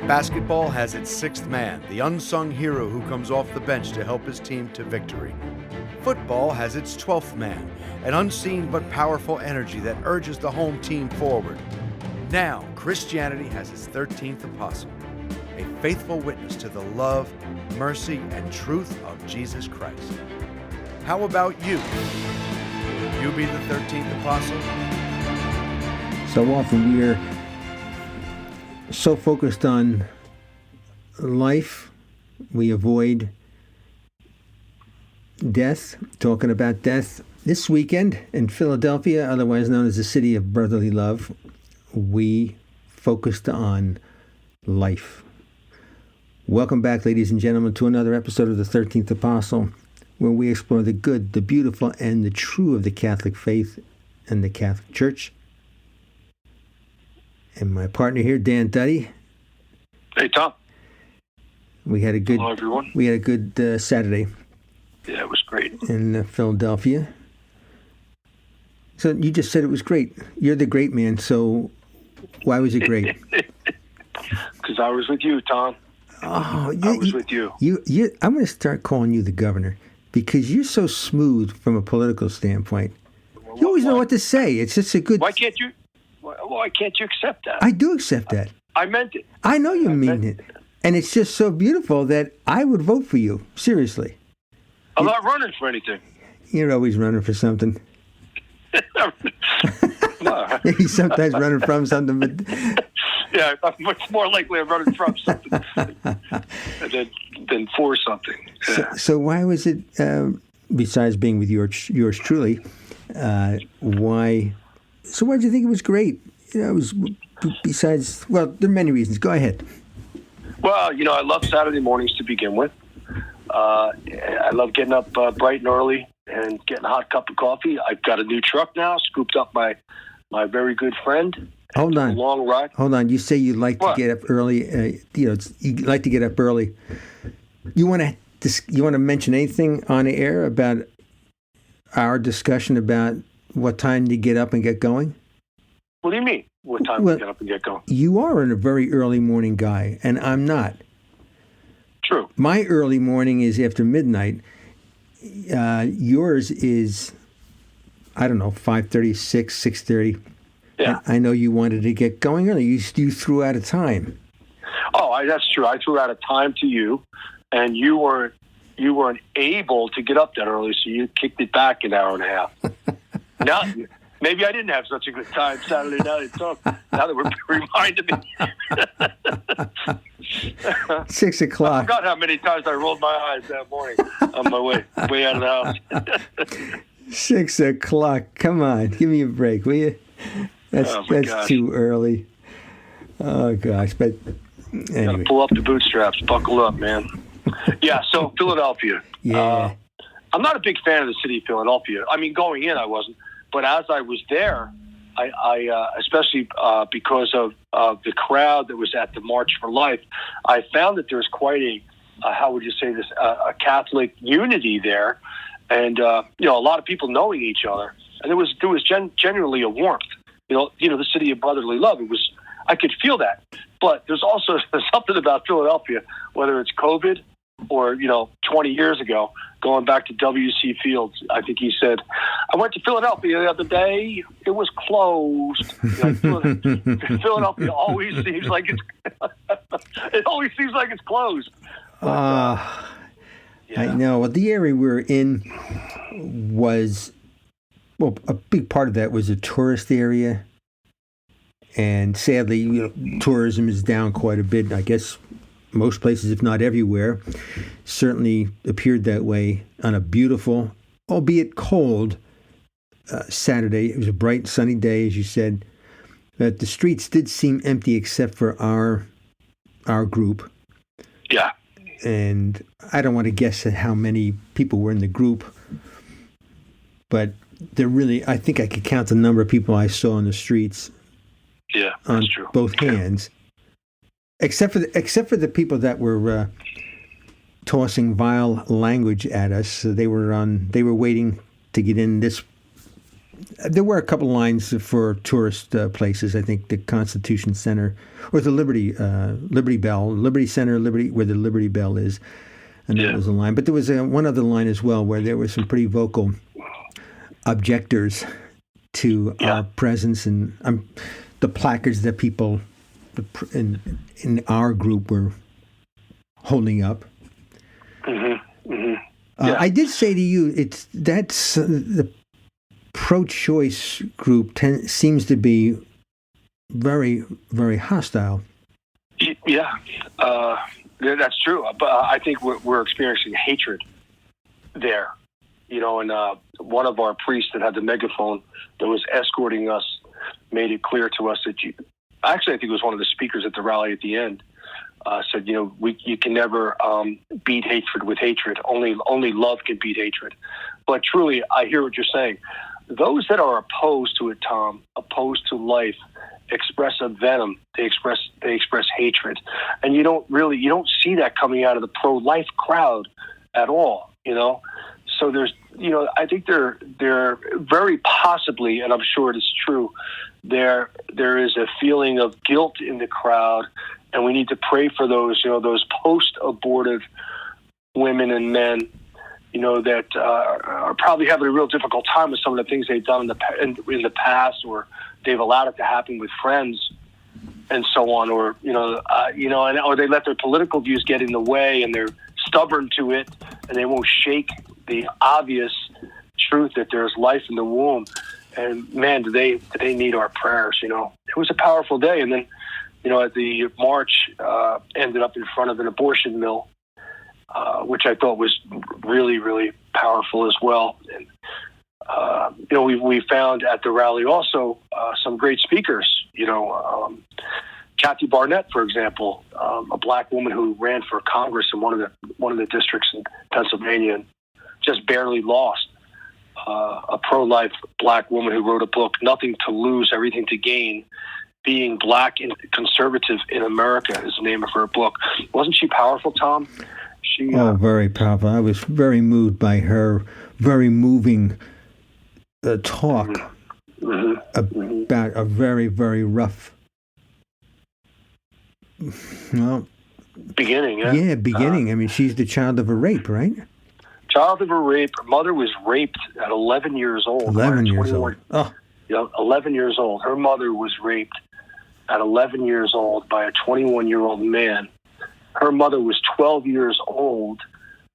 Basketball has its sixth man, the unsung hero who comes off the bench to help his team to victory. Football has its 12th man, an unseen but powerful energy that urges the home team forward. Now, Christianity has its 13th apostle, a faithful witness to the love, mercy, and truth of Jesus Christ. How about you? Will you be the 13th apostle? So often we are so focused on life, we avoid death, talking about death. This weekend in Philadelphia, otherwise known as the city of brotherly love, we focused on life. Welcome back, ladies and gentlemen, to another episode of the 13th Apostle, where we explore the good, the beautiful, and the true of the Catholic faith and the Catholic Church. And my partner here, Dan Duddy. Hey, Tom. Hello, everyone. We had a good Saturday. Yeah, it was great. In Philadelphia. So you just said it was great. You're the great man, so why was it great? Because I was with you, Tom. Oh, I was with you. I'm going to start calling you the governor because you're so smooth from a political standpoint. You always know what to say. It's just a good... Why can't you accept that? I do accept that. I meant it. I know you mean it. And it's just so beautiful that I would vote for you. Seriously. I'm not running for anything. You're always running for something. No. Maybe sometimes running from something, but... Yeah, I'm much more likely I'm running from something than for something. Yeah. So why was it, besides being with yours truly, why did you think it was great? You know, it was besides, well, there are many reasons. Go ahead. Well, I love Saturday mornings to begin with. I love getting up bright and early and getting a hot cup of coffee. I've got a new truck now, scooped up my very good friend. Hold on. A long ride. Hold on. You say you like to get up early. You like to get up early. You want to mention anything on the air about our discussion about what time to get up and get going? What do you mean? What time to get up and get going? You are a very early morning guy, and I'm not. True. My early morning is after midnight. Yours is, I don't know, 5:30, 6:30. Yeah. I know you wanted to get going early. You threw out a time. Oh, that's true. I threw out a time to you, and you weren't able to get up that early, so you kicked it back an hour and a half. Now, maybe I didn't have such a good time Saturday night. So now that we're reminded me. 6 o'clock. I forgot how many times I rolled my eyes that morning on my way out of the house. 6 o'clock. Come on, give me a break, will you? That's too early. Oh gosh, but anyway. Gotta pull up the bootstraps, buckle up, man. Yeah. So Philadelphia. Yeah. I'm not a big fan of the city of Philadelphia. I mean, going in, I wasn't, but as I was there, I especially because of the crowd that was at the March for Life, I found that there was quite a how would you say this, a Catholic unity there, and a lot of people knowing each other, and there was genuinely a warmth. The city of brotherly love. I could feel that, but there's also something about Philadelphia, whether it's COVID or 20 years ago, going back to W.C. Fields. I think he said, "I went to Philadelphia the other day. It was closed." Philadelphia always seems like it's closed. Yeah. I know. Well, the area we were in was, a big part of that was a tourist area. And sadly, tourism is down quite a bit. I guess most places, if not everywhere, certainly appeared that way on a beautiful, albeit cold, Saturday. It was a bright, sunny day, as you said. But the streets did seem empty except for our group. Yeah. And I don't want to guess at how many people were in the group, but I think I could count the number of people I saw on the streets. Yeah, on that's true. Both hands, except for the people that were tossing vile language at us. They were waiting to get in this there were a couple lines for tourist places. I think the Constitution Center or the Liberty Bell, Liberty Center, where the Liberty Bell is, and that was a line. But there was one other line as well where there were some pretty vocal objectors to our presence and the placards that people in our group were holding up. Mm-hmm. Mm-hmm. Yeah. I did say to you, that's the pro-choice group seems to be very, very hostile. Yeah, that's true. But I think we're experiencing hatred there. And one of our priests that had the megaphone that was escorting us made it clear to us that I think it was one of the speakers at the rally at the end, said, you can never beat hatred with hatred. Only love can beat hatred. But truly, I hear what you're saying. Those that are opposed to it, Tom, opposed to life, express a venom. They express hatred, and you don't see that coming out of the pro-life crowd at all. So there's, I think they're very possibly, and I'm sure it is true, there is a feeling of guilt in the crowd, and we need to pray for those, those post-abortive women and men, that are probably having a real difficult time with some of the things they've done in the past, or they've allowed it to happen with friends and so on, or or they let their political views get in the way, and they're stubborn to it, and they won't shake the obvious truth that there's life in the womb. And man, do they need our prayers? It was a powerful day, and then the march ended up in front of an abortion mill, which I thought was really, really powerful as well. And we found at the rally also some great speakers. Kathy Barnett, for example, a black woman who ran for Congress in one of the districts in Pennsylvania and just barely lost. A pro-life black woman who wrote a book, Nothing to Lose, Everything to Gain. Being Black and Conservative in America is the name of her book. Wasn't she powerful, Tom? Very powerful. I was very moved by her very moving talk about a very, very rough beginning. Yeah, beginning. I mean, she's the child of a rape, right? Child of a rape. Her mother was raped at 11 years old. 11 years old. Oh. 11 years old. Her mother was raped at 11 years old by a 21-year-old man. Her mother was 12 years old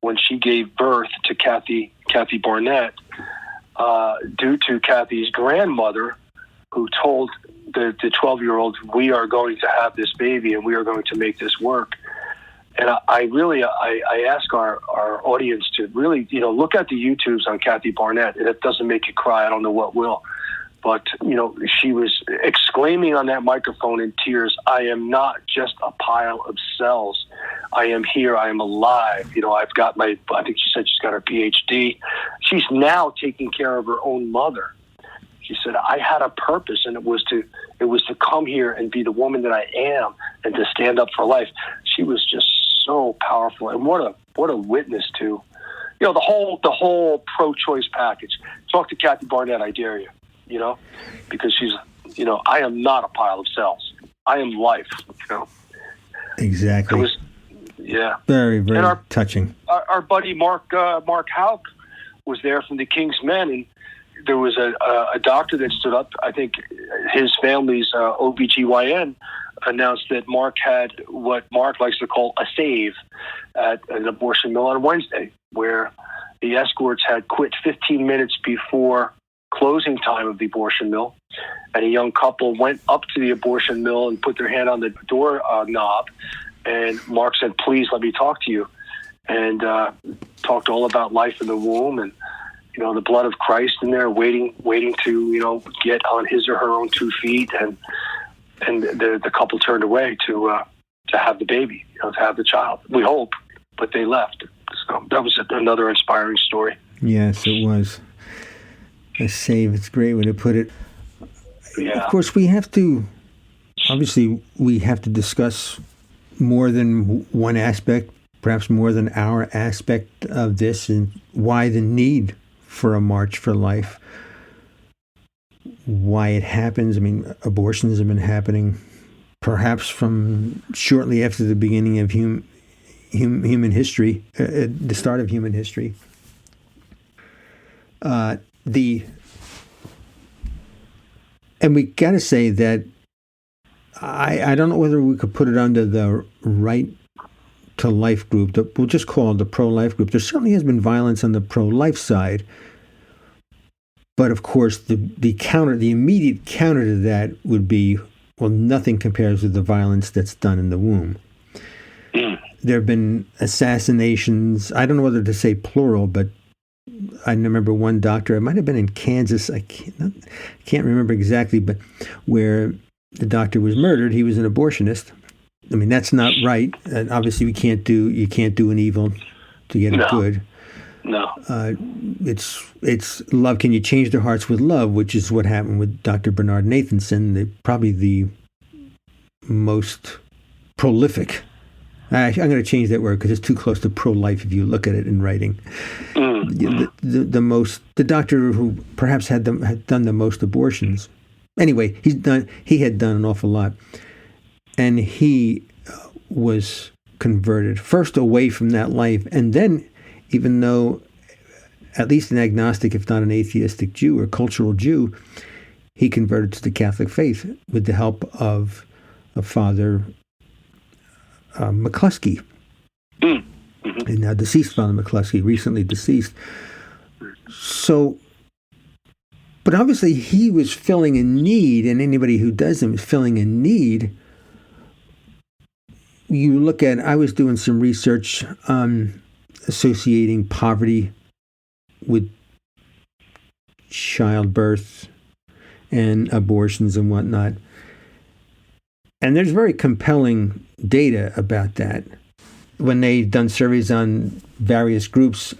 when she gave birth to Kathy Barnett, due to Kathy's grandmother, who told the 12-year-old, we are going to have this baby and we are going to make this work. And I ask our audience to really, look at the YouTubes on Kathy Barnett. If it doesn't make you cry, I don't know what will. But, she was exclaiming on that microphone in tears, I am not just a pile of cells. I am here. I am alive. I've got I think she said she's got her PhD. She's now taking care of her own mother. She said, I had a purpose, and it was to come here and be the woman that I am and to stand up for life. She was just so powerful. And what a witness to, the whole pro-choice package. Talk to Kathy Barnett, I dare you. Because she's, I am not a pile of cells. I am life, Exactly. It was, yeah. Very, very touching. Our buddy Mark Houck was there from the King's Men, and there was a doctor that stood up. I think his family's OBGYN announced that Mark had what Mark likes to call a save at an abortion mill on Wednesday, where the escorts had quit 15 minutes before closing time of the abortion mill, and a young couple went up to the abortion mill and put their hand on the door knob, and Mark said, please let me talk to you, and talked all about life in the womb and the blood of Christ in there, waiting to get on his or her own 2 feet, and the couple turned away to have the baby, to have the child. We hope, but they left. So that was another inspiring story. Yes, it was. A save, it's a great way to put it. Yeah. Of course, we have to discuss more than one aspect, perhaps more than our aspect of this, and why the need for a March for Life. why it happens. I mean, abortions have been happening perhaps from shortly after the beginning of human history, the start of human history. And we got to say that I don't know whether we could put it under the right to life group. We'll just call it the pro-life group. There certainly has been violence on the pro-life side, but of course the immediate counter to that would be, well, nothing compares with the violence that's done in the womb. There have been assassinations. I don't know whether to say plural, but I remember one doctor, it might have been in Kansas, I can't remember exactly, but where the doctor was murdered. He was an abortionist. I mean, that's not right. Obviously, you can't do an evil to get it good. No. It's love. Can you change their hearts with love? Which is what happened with Dr. Bernard Nathanson, probably the most prolific. I'm going to change that word because it's too close to pro-life if you look at it in writing. The doctor who perhaps had done the most abortions. Anyway, he had done an awful lot, and he was converted first away from that life, and then, even though at least an agnostic, if not an atheistic Jew or cultural Jew, he converted to the Catholic faith with the help of Father McCluskey, and now deceased Father McCluskey, recently deceased. So, but obviously he was filling a need, and anybody who does them is filling a need. You look at, I was doing some research associating poverty with childbirth and abortions and whatnot. And there's very compelling data about that. When they've done surveys on various groups,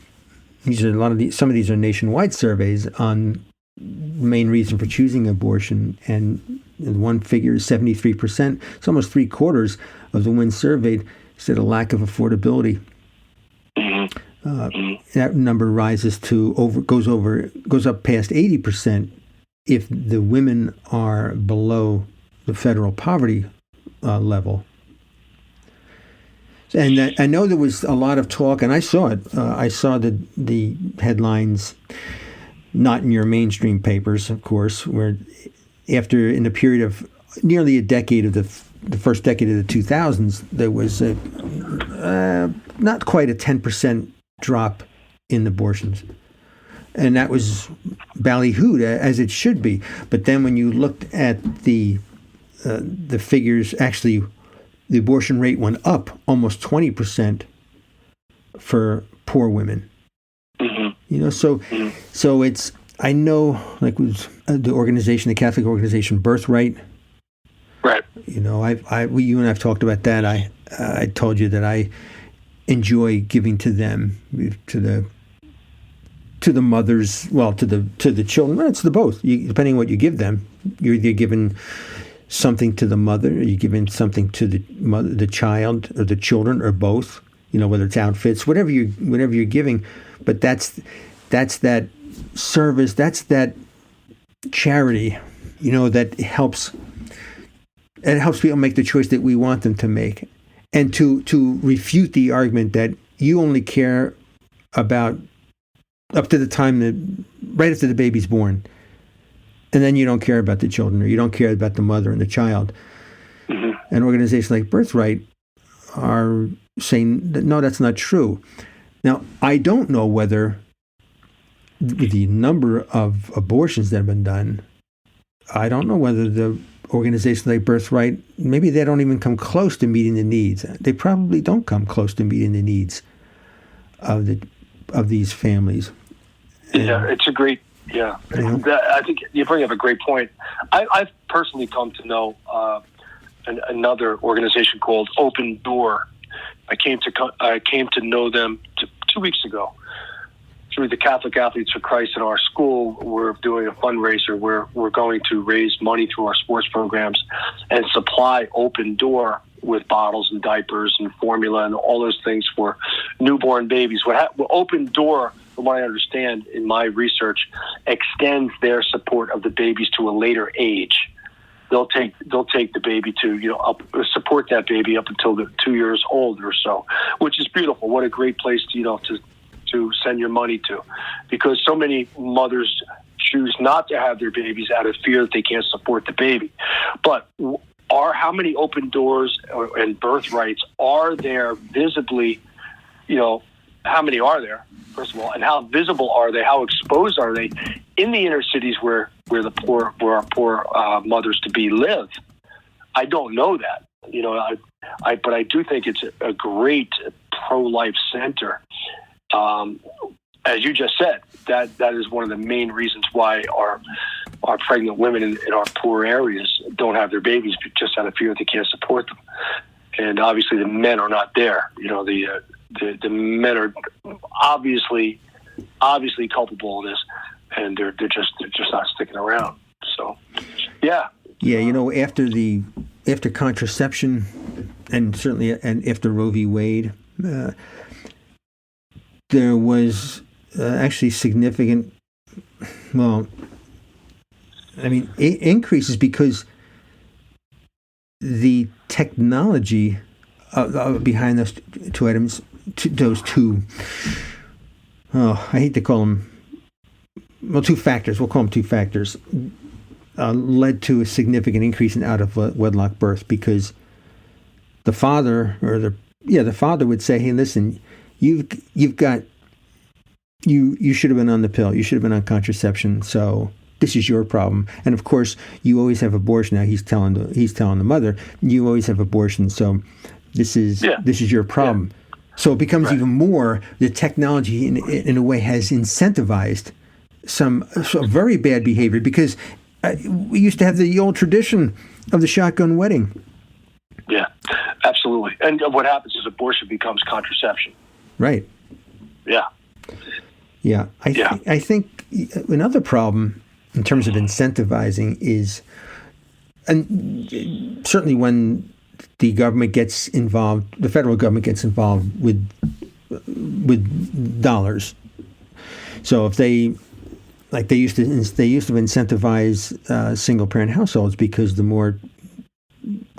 some of these are nationwide surveys on main reason for choosing abortion, and one figure is 73%. It's almost 3/4 of the women surveyed said a lack of affordability. That number rises goes up past 80% if the women are below the federal poverty level. And I know there was a lot of talk, and I saw it. I saw the headlines, not in your mainstream papers, of course, where in a period of nearly a decade of the first decade of the 2000s, there was not quite a 10% drop in abortions. And that was ballyhooed, as it should be. But then when you looked at the figures, actually, the abortion rate went up almost 20% for poor women. So it's, I know, like with the organization, the Catholic organization Birthright. Right. You and I've talked about that. I told you that I enjoy giving to them, to the mothers, to the children. Well, it's the both. Depending on what you give them, you're either giving something to the mother, or you're giving something to the child, or the children, or both. Whether it's outfits, whatever you're giving. But that's that service. That's that charity. That helps. It helps people make the choice that we want them to make, and to refute the argument that you only care about up to the time right after the baby's born, and then you don't care about the children, or you don't care about the mother and the child. And organizations like Birthright are saying that, no, that's not true. Now, I don't know whether the number of abortions that have been done, I don't know whether the organizations like Birthright, maybe they don't even come close to meeting the needs. They probably don't come close to meeting the needs of these families. It's a great, I think you bring up a great point. I've personally come to know another organization called Open Door. I came to know them 2 weeks ago through the Catholic Athletes for Christ in our school. We're doing a fundraiser where we're going to raise money through our sports programs and supply Open Door with bottles and diapers and formula and all those things for newborn babies. What Open Door, from what I understand in my research, extends their support of the babies to a later age. They'll take the baby to support that baby up until they're 2 years old or so, which is beautiful. What a great place to send your money to, because so many mothers choose not to have their babies out of fear that they can't support the baby. But how many open doors and birthrights are there visibly? How many are there, first of all, and how visible are they? How exposed are they in the inner cities where our poor mothers to be live? I don't know that, but I do think it's a great pro-life center. As you just said, that is one of the main reasons why our pregnant women in our poor areas don't have their babies, just out of fear that they can't support them. And obviously the men are not there. The men are obviously culpable in this, and they're just not sticking around. So, yeah. Yeah, after contraception, and certainly after Roe v. Wade, there was actually significant, increases, because the technology behind those two items, I hate to call them, two factors, we'll call them two factors, led to a significant increase in out-of-wedlock birth, because the father would say, hey, listen, you should have been on the pill. You should have been on contraception. So this is your problem. And of course, you always have abortion. Now he's telling the mother, you always have abortion. So this is your problem. Yeah. So it becomes even more, the technology in a way has incentivized some very bad behavior, because we used to have the old tradition of the shotgun wedding. Yeah, absolutely. And what happens is abortion becomes contraception. Right. Yeah. Yeah. I think another problem in terms of incentivizing is, and certainly when the government gets involved, the federal government gets involved with dollars. So if they used to incentivize single parent households, because the more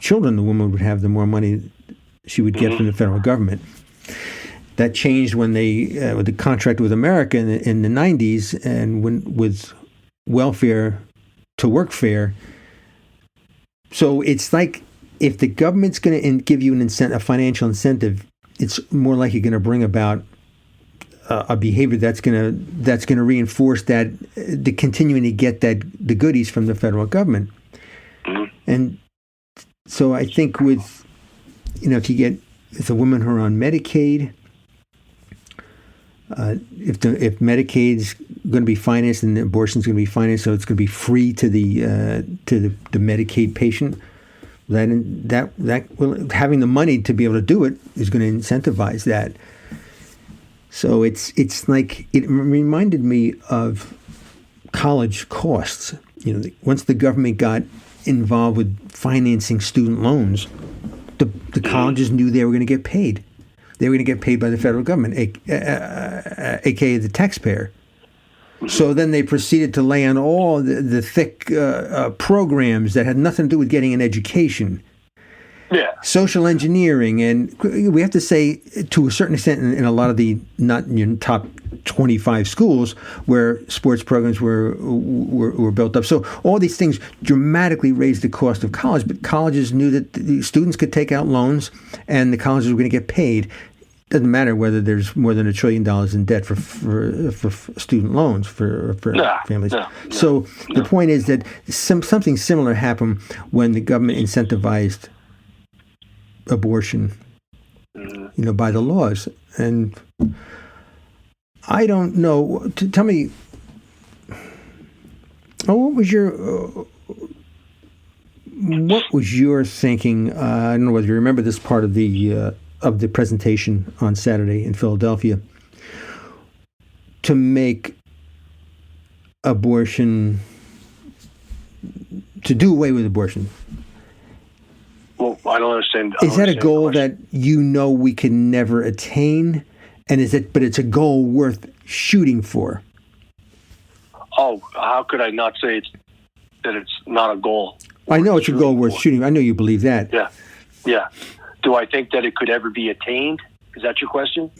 children the woman would have, the more money she would get from the federal government. That changed when they with the contract with America in the 90s, and with welfare to workfare. So it's like, if the government's going to give you a financial incentive, it's more likely going to bring about a behavior that's going to reinforce that, the continuing to get the goodies from the federal government. And so I think with, if the women who are on Medicaid, if Medicaid's going to be financed and abortion's going to be financed, so it's going to be free to the Medicaid patient, that having the money to be able to do it is going to incentivize that. So it's like, it reminded me of college costs. Once the government got involved with financing student loans, the colleges knew they were going to get paid. They were going to get paid by the federal government, aka the taxpayer. So then they proceeded to lay on all the thick programs that had nothing to do with getting an education. Yeah. Social engineering, and we have to say, to a certain extent, in a lot of the not top 25 schools where sports programs were built up. So all these things dramatically raised the cost of college, but colleges knew that the students could take out loans and the colleges were going to get paid. Doesn't matter whether there's more than $1 trillion in debt for student loans for families. So the point is that something similar happened when the government incentivized abortion, by the laws. And I don't know. Tell me, what was your thinking? I don't know whether you remember this part of the presentation on Saturday in Philadelphia, to make abortion, to do away with abortion. Well, I don't understand. Is that a goal that we can never attain? And but it's a goal worth shooting for? Oh, how could I not say that it's not a goal? I know it's a goal worth shooting. I know you believe that. Yeah. Do I think that it could ever be attained? Is that your question?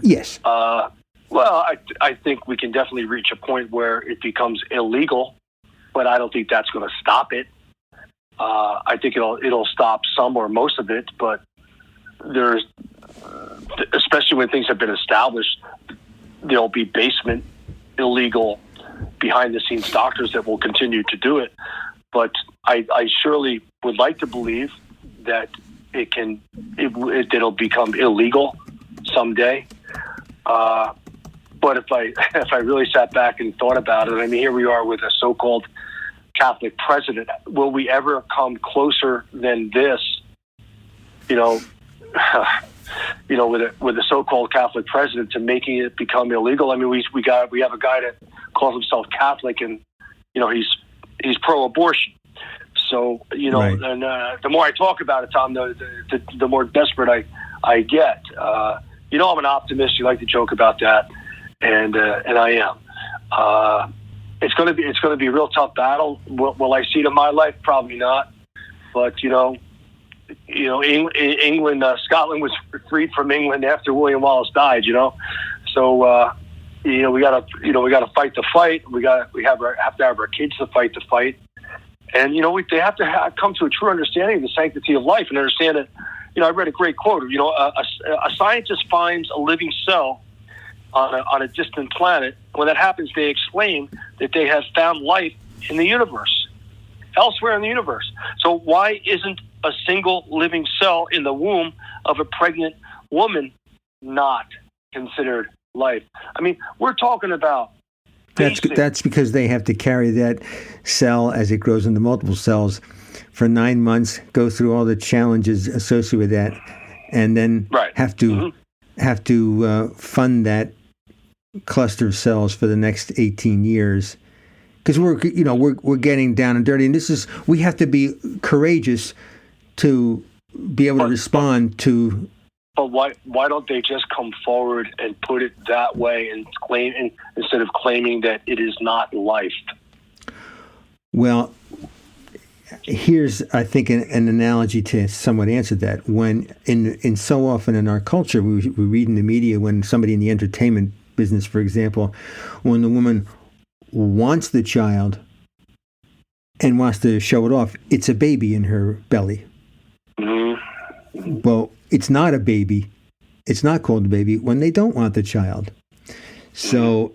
Yes. Well, I think we can definitely reach a point where it becomes illegal, but I don't think that's going to stop it. I think it'll stop some or most of it, but there's, especially when things have been established, there'll be basement illegal behind-the-scenes doctors that will continue to do it. But I surely would like to believe that it'll become illegal someday. But if I really sat back and thought about it, I mean, here we are with a so-called Catholic president. Will we ever come closer than this? With a so-called Catholic president to making it become illegal. I mean, we have a guy that calls himself Catholic, and he's pro-abortion. So right. And the more I talk about it, Tom, the more desperate I get. I'm an optimist. You like to joke about that, and I am. It's going to be a real tough battle. Will I see it in my life? Probably not. But England, Scotland was freed from England after William Wallace died. So we gotta fight the fight. We have to have our kids to fight the fight, and they have to come to a true understanding of the sanctity of life and understand that. I read a great quote. A scientist finds a living cell on a distant planet. When that happens, they exclaim that they have found life in the universe, elsewhere in the universe. So why isn't a single living cell in the womb of a pregnant woman not considered life? I mean, we're talking about That's because they have to carry that cell as it grows into multiple cells for 9 months, go through all the challenges associated with that, and then have to fund that cluster of cells for the next 18 years. Because we're getting down and dirty, and we have to be courageous to be able to respond to. But why don't they just come forward and put it that way and instead of claiming that it is not life? Well, here's, I think, an analogy to somewhat answer that. When in so often in our culture, we read in the media when somebody in the entertainment business, for example, when the woman wants the child and wants to show it off, it's a baby in her belly. Mm-hmm. Well, it's not a baby. It's not called a baby when they don't want the child. So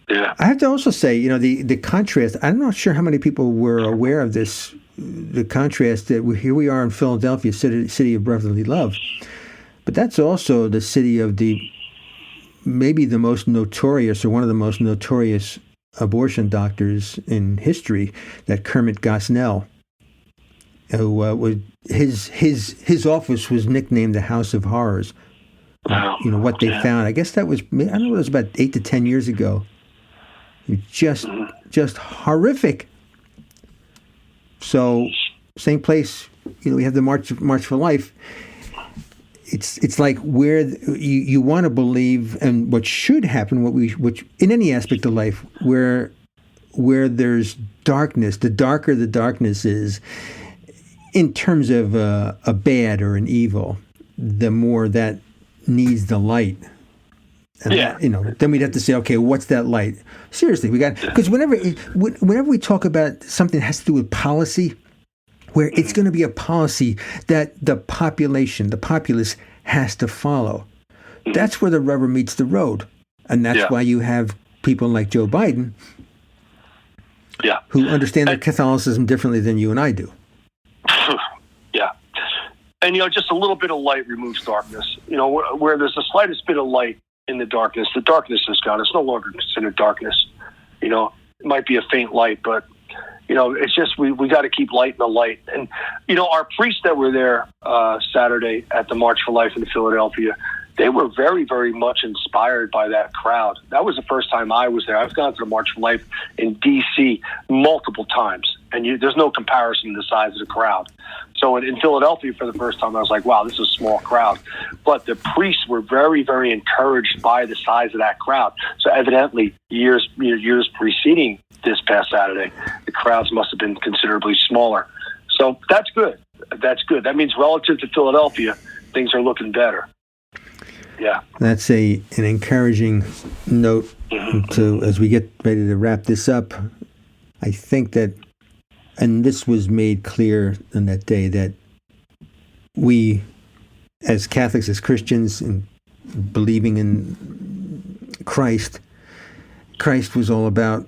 yeah. I have to also say, the contrast, I'm not sure how many people were aware of this, the contrast that here we are in Philadelphia, city of brotherly love. But that's also the city of maybe the most notorious or one of the most notorious abortion doctors in history, that Kermit Gosnell, who his office was nicknamed the House of Horrors. Wow. What they found. I guess that was, I don't know, it was about 8 to 10 years ago. Just horrific. So, same place. We have the March for Life. It's like where you want to believe, and what should happen, which in any aspect of life, where there's darkness, the darker the darkness is, in terms of a bad or an evil, the more that needs the light. And then we'd have to say, okay, what's that light? Seriously, because whenever we talk about something that has to do with policy, where it's going to be a policy that the populace has to follow, that's where the rubber meets the road. And that's why you have people like Joe Biden who understand Catholicism differently than you and I do. Yeah. And, just a little bit of light removes darkness. Where there's the slightest bit of light in the darkness is gone. It's no longer considered darkness. It might be a faint light, but, it's just we got to keep light in the light. And, our priests that were there Saturday at the March for Life in Philadelphia, they were very, very much inspired by that crowd. That was the first time I was there. I've gone to the March for Life in D.C. multiple times. And there's no comparison to the size of the crowd. So in Philadelphia, for the first time, I was like, wow, this is a small crowd. But the priests were very, very encouraged by the size of that crowd. So evidently, years preceding this past Saturday, the crowds must have been considerably smaller. So that's good. That's good. That means relative to Philadelphia, things are looking better. Yeah. That's an encouraging note to, as we get ready to wrap this up. I think that, and this was made clear on that day, that we, as Catholics, as Christians, and believing in Christ was all about,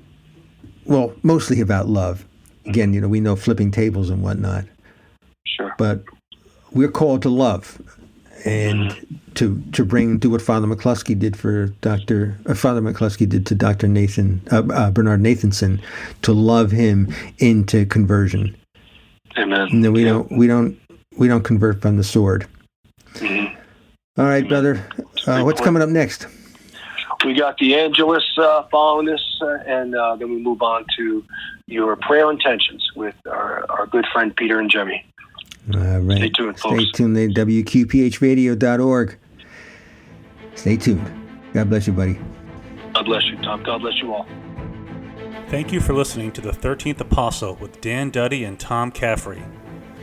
well, mostly about love. Again, we know flipping tables and whatnot. Sure. But we're called to love and to do what Father McCluskey did to Dr. Bernard Nathanson, to love him into conversion. Amen. No, we don't convert from the sword. Mm-hmm. All right, brother. What's coming up next? We got the Angelus following this, and then we move on to your prayer intentions with our good friend Peter and Jimmy. All right. Stay tuned, folks. Stay tuned at WQPHradio.org. Stay tuned. God bless you, buddy. God bless you, Tom. God bless you all. Thank you for listening to the 13th Apostle with Dan Duddy and Tom Caffrey.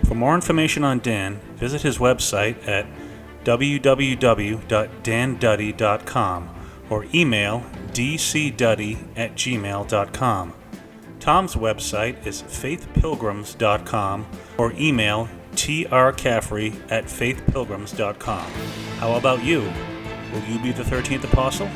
For more information on Dan, visit his website at www.danduddy.com or email dcduddy@gmail.com. Tom's website is faithpilgrims.com or email trcaffrey@faithpilgrims.com. How about you? Will you be the 13th Apostle?